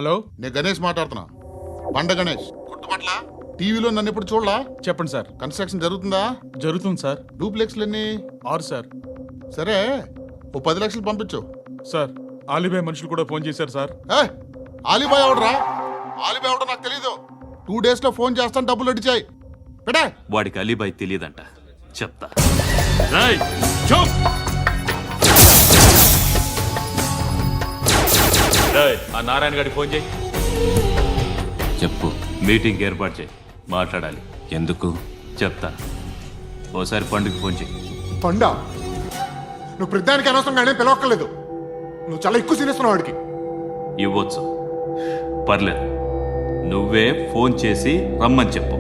Hello, నేను గణేష్ మాట్లాడుతున్నా. బండ గణేష్ గుర్తుపట్ల. టీవీలో నన్ను ఇప్పుడు చూడలా? చెప్పండి సార్. కన్స్ట్రక్షన్ జరుగుతుందా? జరుగుతుంది సార్. డూప్లెక్స్లు ఎన్ని? 6 సార్. సరే, ఓ 10 లక్షలు పంపించు. సార్, ఆలిబాయ్ మనుషులు కూడా ఫోన్ చేశారు సార్. ఆలిబాయ్ ఎవడరా? ఆలిబాయ్ ఎవడో నాకు తెలీదు. 2 days లో ఫోన్ చేస్తాను, డబ్బులు అడిచాయి పెడే. వాడికి అలీబాయ్ తెలియదంట, చెప్తా. ఆ నారాయణ గారికి ఫోన్ చేయి. చెప్పు. మీటింగ్ ఏర్పాటు చేయి, మాట్లాడాలి. ఎందుకు? చెప్తా. ఓసారి పండుగ ఫోన్ చేయి. పండా, నువ్వు ప్రతిదానికి అనవసరంగానే పిలవక్కర్లేదు. నువ్వు చాలా ఎక్కువ సీనిస్తున్నావు వాడికి. ఇవ్వచ్చు, పర్లేదు. నువ్వే ఫోన్ చేసి రమ్మని చెప్పు.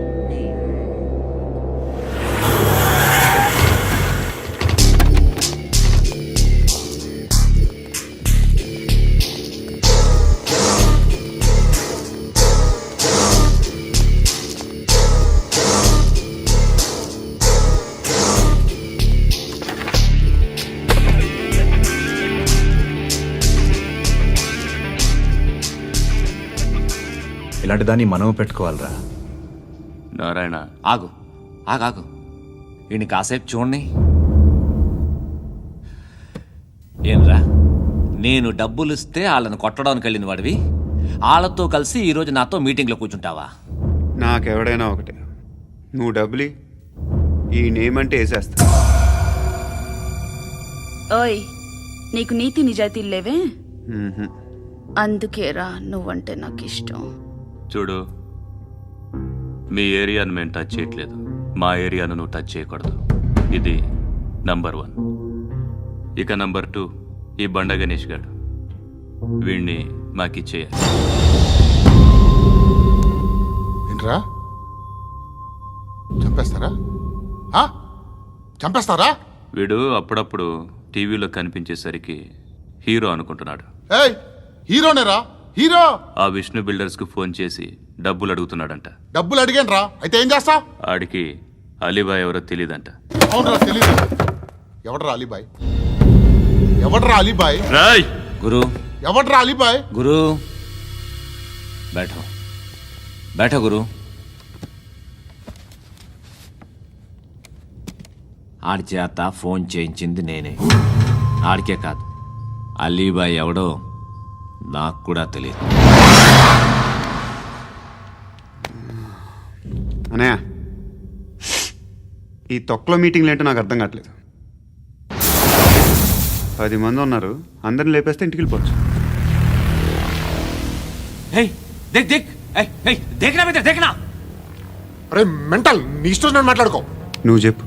ఇలాంటి దాన్ని మనం పెట్టుకోవాలరా. నారాయణ, ఆగు ఆగాగు. ఈయన కాసేపు చూడండి. ఏంరా, నేను డబ్బులు ఇస్తే వాళ్ళని కొట్టడానికి వెళ్ళిన వాడివి, వాళ్ళతో కలిసి ఈరోజు నాతో మీటింగ్లో కూర్చుంటావా? నాకెవడైనా ఒకటే. నువ్వు డబ్బులి, ఈ నేమ్ అంటే వేసేస్తా. ఓయ్, నీకు నీతి నిజాయితీలు లేవే? అందుకేరా నువ్వంటే నాకు ఇష్టం. చూడు, మీ ఏరియాను మేము టచ్ చేయట్లేదు, మా ఏరియాను నువ్వు టచ్ చేయకూడదు. ఇది నంబర్ 1. ఇక నంబర్ 2, ఈ బండ గణేష్ గారు. వీణ్ణి మాకిచ్చేయాలి. ఏంట్రా, చంపేస్తారా? చంపేస్తారా? వీడు అప్పుడప్పుడు టీవీలో కనిపించేసరికి హీరో అనుకుంటున్నాడు. ఏయ్, హీరోనేరా, హీరో. ఆ విష్ణు బిల్డర్స్ కు ఫోన్ చేసి డబ్బులు అడుగుతున్నాడంట. డబ్బులు అడిగాను రా, అయితే ఏం చేస్తా? ఆడికి అలీబాయ్ ఎవరో తెలియదంట. అవునరా, తెలీదు. ఎవడరా అలీబాయ్? ఎవడరా అలీబాయ్? రాయ్ గురు, ఎవడరా అలీబాయ్? గురు బైఠో బైఠో గురు. ఆడి చేత ఫోన్ చేయించింది నేనే. ఆడికే కాదు, అలీబాయ్ ఎవడో నాకు కూడా తెలియదు. అనయా, ఈ తొక్కలో మీటింగ్లు ఏంటో నాకు అర్థం కావట్లేదు. 10 మంది ఉన్నారు, అందరిని లేపేస్తే ఇంటికి వెళ్ళిపోవచ్చు. అరే మెంటల్, నీ ఇష్టం నేను మాట్లాడుకో. నువ్వు చెప్పు.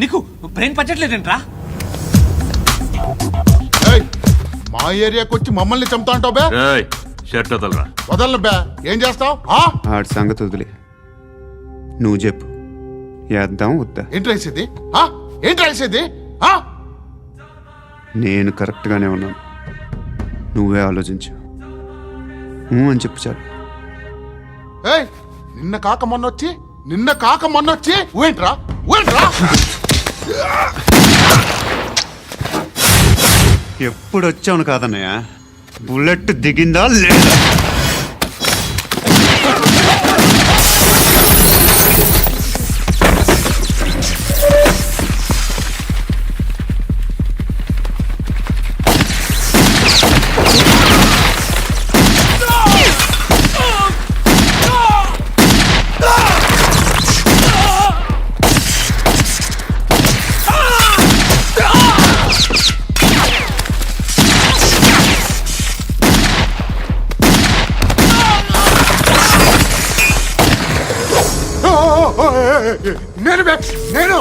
నీకు బ్రెయిన్ పచ్చట్లేదంట్రా? ఏయ్, మా ఏరియాకి వచ్చి మమ్మల్ని చంపుతా అంటావు బే? రాయ్, షర్ట్ వదలరా. వదలను బే. ఏం చేస్తావు? ఆడి సంగతి వదిలే, నువ్వు చెప్పు. వేద్దాం వద్దా? ఏంటి రాసేది? ఏంటి రాసేది? నేను కరెక్ట్గానే ఉన్నాను, నువ్వే ఆలోచించు. అని చెప్పు చాలు. ఏయ్, నిన్న కాక మొన్నొచ్చి ఊయంట్రా. ఎప్పుడు వచ్చావును కాదన్నయ్య, బుల్లెట్ దిగిందా లేదా? నేను నేను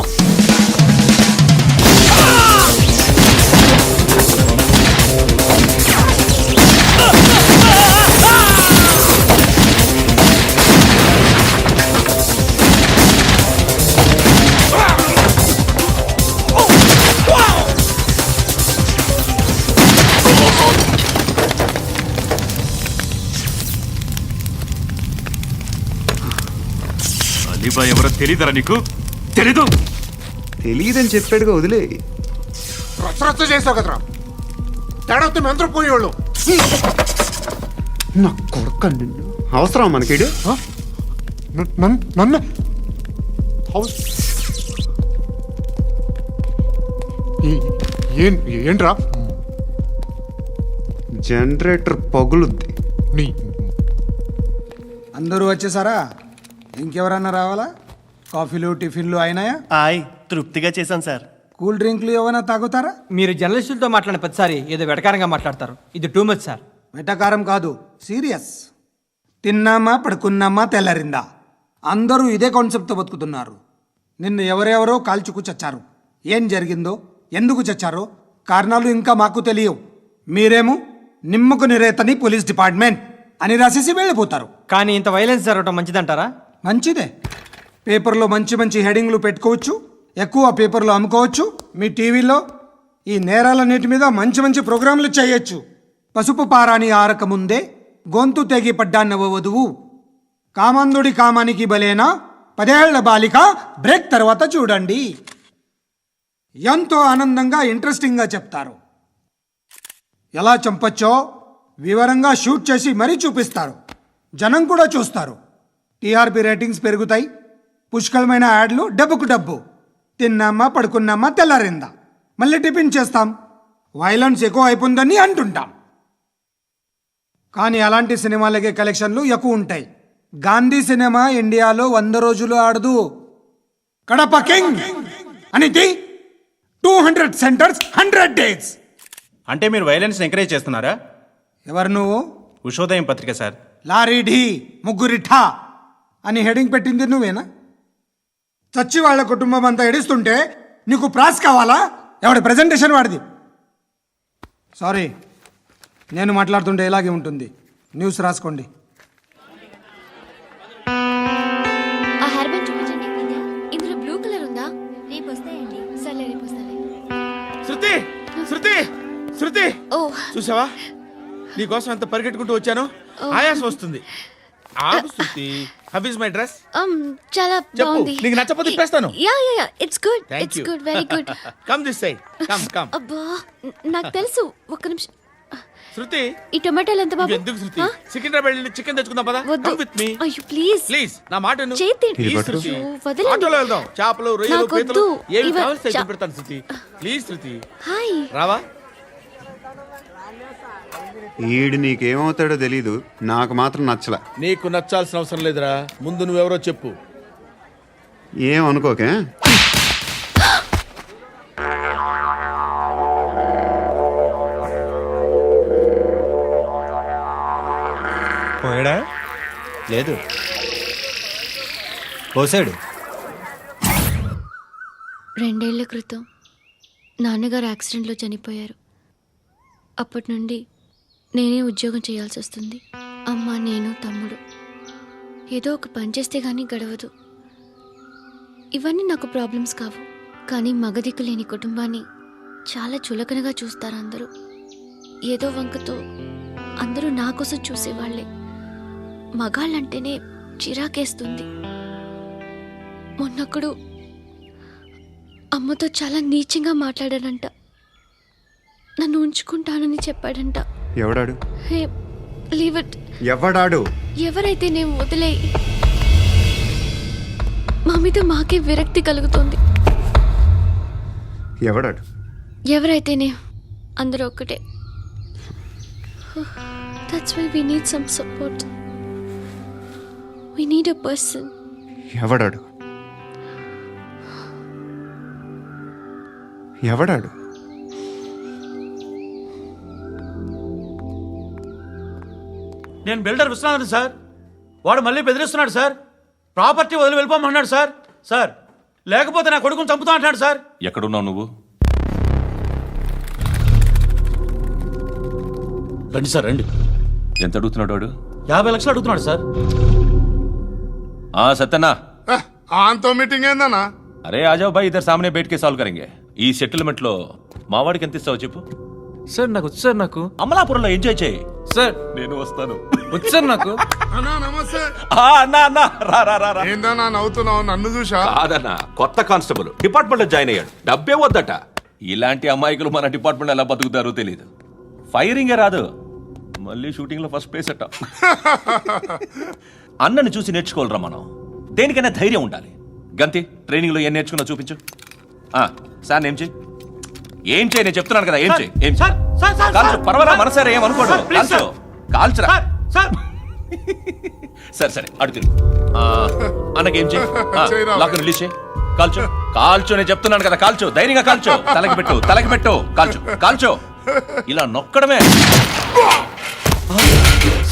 అలీబాయ్ ఎవరో తెలీదరా నీకు? తెలీదు? తెలియదని చెప్పాడుగా, వదిలే. రచ్చ చేసావు కదరా. తేడా వస్తే మెంతరం పోయేవాళ్ళు. నా కొడుకు నిన్ను అవసరం మనకిడు. నన్ను హౌస్ ఏంట్రా జనరేటర్ పగులుద్ది. నీ అందరూ వచ్చేసారా? ఇంకెవరన్నా రావాలా? కాఫీలు టిఫిన్లు అయినాయా? తృప్తిగా చేశాను సార్. కూల్ డ్రింక్లు ఏమైనా తాగుతారా? మీరు జర్నలిస్టులతో మాట్లాడిన ప్రతిసారి ఏదో వెటకారంగా మాట్లాడతారు. ఇది టూ మచ్ సార్. వెటకారం కాదు, సీరియస్. తిన్నామా పడుకున్నామా తెల్లరిందా, అందరూ ఇదే కాన్సెప్ట్తో బతుకుతున్నారు. నిన్ను ఎవరెవరో కాల్చుకు చచ్చారు. ఏం జరిగిందో, ఎందుకు చచ్చారో కారణాలు ఇంకా మాకు తెలియవు. మీరేమో నిమ్మకు నిరేతని పోలీస్ డిపార్ట్మెంట్ అని రాసేసి వెళ్ళిపోతారు. కానీ ఇంత వైలెన్స్ జరగటం మంచిదంటారా? మంచిదే. పేపర్లో మంచి మంచి హెడింగ్లు పెట్టుకోవచ్చు, ఎక్కువ పేపర్లు అమ్ముకోవచ్చు. మీ టీవీలో ఈ నేరాలన్నిటి మీద మంచి మంచి ప్రోగ్రాంలు చేయొచ్చు. పసుపు పారాని ఆరక ముందే గొంతు తెగి పడ్డాన్నవ వధువు, కామందుడి కామానికి బలేనా 10 ఏళ్ల బాలిక బ్రేక్ తర్వాత చూడండి. ఎంతో ఆనందంగా ఇంట్రెస్టింగ్గా చెప్తారు. ఎలా చంపచ్చో వివరంగా షూట్ చేసి మరీ చూపిస్తారు. జనం కూడా చూస్తారు. టీఆర్పీ రేటింగ్స్ పెరుగుతాయి. పుష్కలమైన యాడ్లు, డబ్బుకు డబ్బు. తిన్నామా పడుకున్నామా తెల్లారిందా, మళ్ళీ టిఫిన్ చేస్తాం. వైలెన్స్ ఎక్కువ అయిపోయిందని అంటుంటాం. కానీ అలాంటి సినిమాలకే కలెక్షన్లు ఎక్కువ ఉంటాయి. గాంధీ సినిమా ఇండియాలో 100 రోజులు ఆడదు. కడప కింగ్ అనితి 200 సెంటర్స్ 100 డేస్. అంటే మీరు వైలెన్స్ ఎంకరేజ్ చేస్తున్నారా? ఎవరు నువ్వు? ఉషోదయం పత్రిక సార్. లారీ ఢీ ముగ్గురిఠా అని హెడింగ్ పెట్టింది నువ్వేనా? చచ్చి వాళ్ళ కుటుంబం అంతా ఎడుస్తుంటే నీకు ప్రాస్ కావాలా? ఎవడి ప్రజెంటేషన్ వాడిది. సారీ, నేను మాట్లాడుతుంటే ఇలాగే ఉంటుంది. న్యూస్ రాసుకోండి. ఆ హెయిర్ బ్యాండ్ చూపించండి. ఇందులో బ్లూ కలర్ ఉందా? రేపు వస్తాయండి. సర్లే, రేపు వస్తాలే. శృతి శృతి శృతి, ఓ చూసావా నీకోసం ఎంత పరిగెట్టుకుంటూ వచ్చాను. ఆయాసం వస్తుంది. ఆగు Shruti. How is my dress? చాలా చెప్పు. బాగుంది. నీకు నచ్చకపోతే తిప్పేస్తాను. Yeah yeah yeah, it's good. Thank it's you. Good, very good. Come this side. Come come. అబ్బా, నాకు తెలుసు. ఒక్క నిమిషం. శృతి, ఈ టొమాటోలు ఎంత బాబు? ఎందుకు శృతి? ఆ? సికింద్రాబాద్ వెళ్ళి చికెన్ తెచ్చుకుందాం పదా. వద్దు. కమ్ విత్ మీ అయ్యో ప్లీజ్ ప్లీజ్. నా మాట విను. చేతి Please, పట్టు. శృతి. అయ్యో, వదలండి. ఆటోలో వెళ్దాం. చేపలు, రొయ్యలు, నాకు పీతలు వద్దు. ఏమి ఇవ- కావాలి చా- పెడతాను శృతి. Please Shruti, hi. రావా? ఈడు నీకేమవుతాడో తెలీదు, నాకు మాత్రం నచ్చలా. నీకు నచ్చాల్సిన అవసరం లేదురా. ముందు నువ్వెవరో చెప్పు. ఏం అనుకోకే. పోయాడా? లేదు, పోసాడు. 2 ఏళ్ల క్రితం నాన్నగారు యాక్సిడెంట్లో చనిపోయారు. అప్పటి నుండి నేనే ఉద్యోగం చేయాల్సి వస్తుంది. అమ్మ, నేను, తమ్ముడు. ఏదో ఒక పని చేస్తే కానీ గడవదు. ఇవన్నీ నాకు ప్రాబ్లమ్స్ కావు. కానీ మగదిక్కు లేని కుటుంబాన్ని చాలా చులకనగా చూస్తారు అందరూ. ఏదో వంకతో అందరూ నా కోసం చూసేవాళ్లే. మగాళ్ళంటేనే చిరాకేస్తుంది. మొన్నప్పుడు అమ్మతో చాలా నీచంగా మాట్లాడాడంట. నన్ను ఉంచుకుంటానని చెప్పాడంట. ఎవడాడు? హే, లీవ్ ఇట్. ఎవడాడు? ఎవరైతే నేను వదిలే. మా మీద మాకే విరక్తి కలుగుతుంది. ఎవడాడు? ఎవరైతేనే అందరూ ఒక్కటే. That's why we need some support. We need a person. ఎవడాడు? ఎవడాడు? నేను బిల్డర్ విశ్వనాథన్ సార్. వాడు మళ్ళీ బెదిరిస్తున్నాడు సార్. ప్రాపర్టీ వదిలి వెళ్ళిపోమన్నాడు సార్. సార్, లేకపోతే నా కొడుకుని చంపుతా అంటున్నాడు సార్. ఎక్కడున్నావు నువ్వు? రండి సార్, రండి. ఎంత అడుగుతున్నాడు వాడు? 50 లక్షలు అడుగుతున్నాడు సార్. సత్యన్నా, ఆంతో మీటింగ్ ఏందన్నా? అరే ఆజావ్ భాయ్, ఇద్దరు సామనే బయటకే సాల్వ్ కరెంగే. ఈ సెటిల్మెంట్ లో మావాడికి ఎంత ఇస్తావు చెప్పు. సార్ నాకు వచ్చు సార్. నాకు అమలాపురంలో ఎంజాయ్ చేయి సార్. నేను వస్తాను. వచ్చు సార్ నాకు. అన్నా నమస్తే. అన్నా అన్నా, రా రా రా రా. ఏందన్నా నవ్వుతున్నావు? నన్ను చూసా? కాదన్నా, కొత్త కానిస్టేబుల్ డిపార్ట్మెంట్ లో జాయిన్ అయ్యాడు. డబ్బే వద్దట. ఇలాంటి అమాయకులు మన డిపార్ట్మెంట్ ఎలా బతుకుతారో తెలియదు. ఫైరింగే రాదు, మళ్ళీ షూటింగ్లో ఫస్ట్ ప్లేస్ అట్ట. అన్నని చూసి నేర్చుకోవాలరా మనం. దేనికైనా ధైర్యం ఉండాలి. గంతి, ట్రైనింగ్లో ఏం నేర్చుకున్నా చూపించు. సార్ ఏం చేయి, ఏం చేయి, నేను చెప్తున్నాను కదా, ఏం చేయి, ఏం సార్, సార్, సార్, కాల్చు, సార్, పర్వాలా, సార్, మనసారా ఏమనుకోడు, సార్, ప్లీజ్, కాల్చు, కాల్చురా. Sir, sir. సరే సరే అడు తిరుగు. అన్నకేం చేయి, చేయరా. లాక్ రిలీజ్ చేయి, కాల్చు, కాల్చు, నేను చెప్తున్నాను కదా, కాల్చు, ధైర్యంగా కాల్చు, తలకి పెట్టు, తలకి పెట్టు, కాల్చు, కాల్చు, ఇలా నొక్కడమే.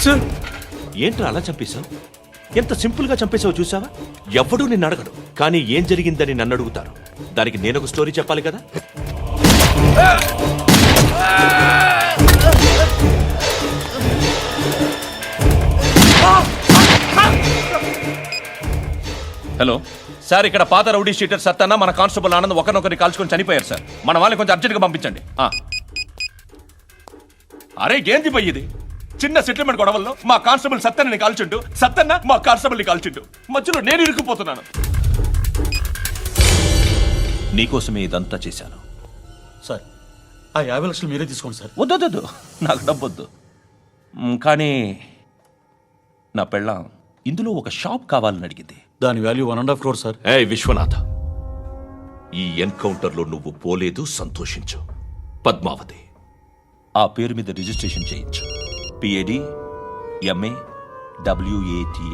సార్, ఏంట్రా అలా చంపేశావు? ఎంత సింపుల్ గా చంపేశావు చూసావా? ఎవ్వడూ నిన్ను అడగడు, కానీ ఏం జరిగిందని నన్ను అడుగుతారు. దానికి నేను ఒక స్టోరీ చెప్పాలి కదా. హలో సార్, ఇక్కడ పాత రౌడీ షీటర్ సత్తన్న మన కానిస్టేబుల్ ఆనంద్ ఒకరినొకరిని కాల్చుకొని చనిపోయారు సార్. మన వాళ్ళని కొంచెం అర్జెంట్గా పంపించండి. అరే ఏంది పోయేది? చిన్న సెటిల్మెంట్ గొడవల్లో మా కానిస్టేబుల్ సత్తన్నని కాల్చుంటూ, సత్తన్న మా కానిస్టేబుల్ని కాల్చుంటూ, మధ్యలో నేను ఇరుక్కుపోతున్నాను. నీకోసమే ఇదంతా చేశాను. సార్, ఆ 50 లక్షలు మీరే తీసుకోండి సార్. వద్దొద్దు, నాకు డబ్బొద్దు. కానీ నా పెళ్ళాం ఇందులో ఒక షాప్ కావాలని అడిగింది. దాని వాల్యూ 1.5 crore సార్. ఏ విశ్వనాథ, ఈ ఎన్కౌంటర్లో నువ్వు పోలేదు, సంతోషించు. పద్మావతి ఆ పేరు మీద రిజిస్ట్రేషన్ చేయించు. PAD MA WATI.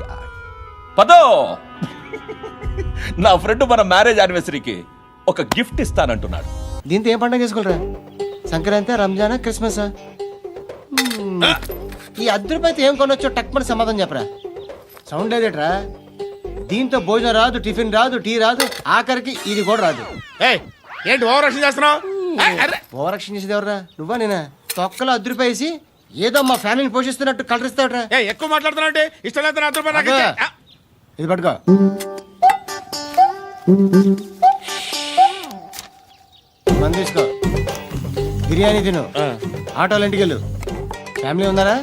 పదో, నా ఫ్రెండ్ మన మ్యారేజ్ యానివర్సరీకి ఒక గిఫ్ట్ ఇస్తానంటున్నాడు. దీంతో ఏం పండుగ చేసుకోలేరా? సంక్రాంతి, రంజానా, క్రిస్మస్? ఈ అద్దరిపైతే ఏం కొనొచ్చో టక్మని సమాధానం చెప్పరా. సౌండ్ లేదేట్రా? దీంతో భోజనం రాదు, టిఫిన్ రాదు, టీ రాదు, ఆఖరికి ఇది కూడా రాదు. ఏంటి ఓవర్ రక్షణ చేస్తున్నావు? ఓవరాక్షన్ చేసేది ఎవరా? నువ్వా నేనా? తొక్కలో అద్దరిపేసి ఏదో మా ఫ్యామిలీని పోషిస్తున్నట్టు కలరిస్తాడ్రా. ఎక్కువ మాట్లాడుతున్నావు, ఇష్టం లేదు. ఇది పట్టుకో. మంది తీసుకో, బిర్యానీ తిను, ఆటోలు ఇంటికి వెళ్ళు. ఫ్యామిలీ ఉన్నారా?